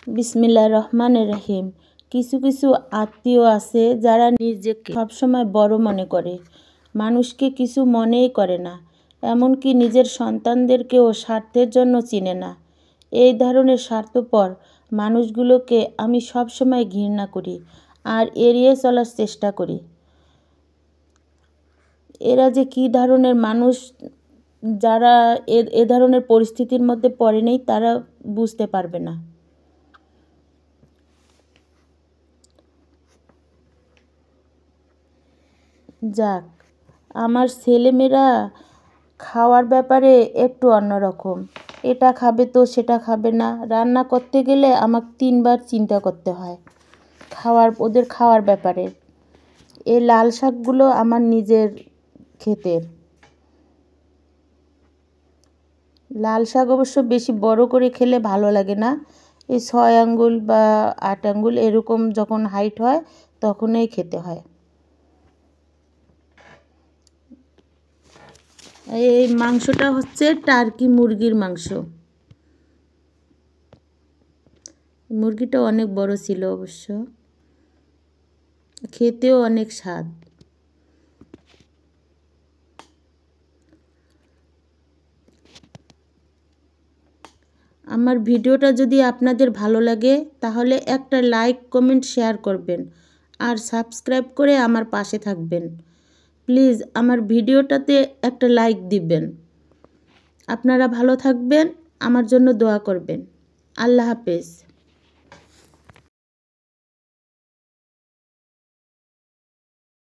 বিসমিল্লাহির রহমানির রহিম। কিছু কিছু আত্মীয় আছে যারা নিজেকে সবসময় বড় মনে করে, মানুষকে কিছু মনেই করে না, এমনকি নিজের সন্তানদেরকেও স্বার্থের জন্য চিনে না। এই ধরনের স্বার্থপর মানুষগুলোকে আমি সবসময় ঘৃণা করি আর এড়িয়ে চলার চেষ্টা করি। এরা যে কী ধরনের মানুষ, যারা এ ধরনের পরিস্থিতির মধ্যে পড়েনি তারা বুঝতে পারবে না। যাক, আমার ছেলেমেয়েরা খাওয়ার ব্যাপারে একটু অন্যরকম। এটা খাবে তো সেটা খাবে না, রান্না করতে গেলে আমাকে 3বার চিন্তা করতে হয় ওদের খাওয়ার ব্যাপারে। এই লাল শাকগুলো আমার নিজের ক্ষেতের। লাল শাক অবশ্য বেশি বড় করে খেলে ভালো লাগে না, এই 6 আঙ্গুল বা 8 আঙ্গুল এরকম যখন হাইট হয় তখনই খেতে হয়। এই মাংসটা হচ্ছে টার্কি মুরগির মাংস। মুরগিটা অনেক বড় ছিল অবশ্য, খেতেও অনেক স্বাদ। আমার ভিডিওটা যদি আপনাদের ভালো লাগে তাহলে একটা লাইক, কমেন্ট, শেয়ার করবেন আর সাবস্ক্রাইব করে আমার পাশে থাকবেন। প্লিজ আমার ভিডিওটাতে একটা লাইক দিবেন। আপনারা ভালো থাকবেন, আমার জন্য দোয়া করবেন। আল্লাহ হাফেজ।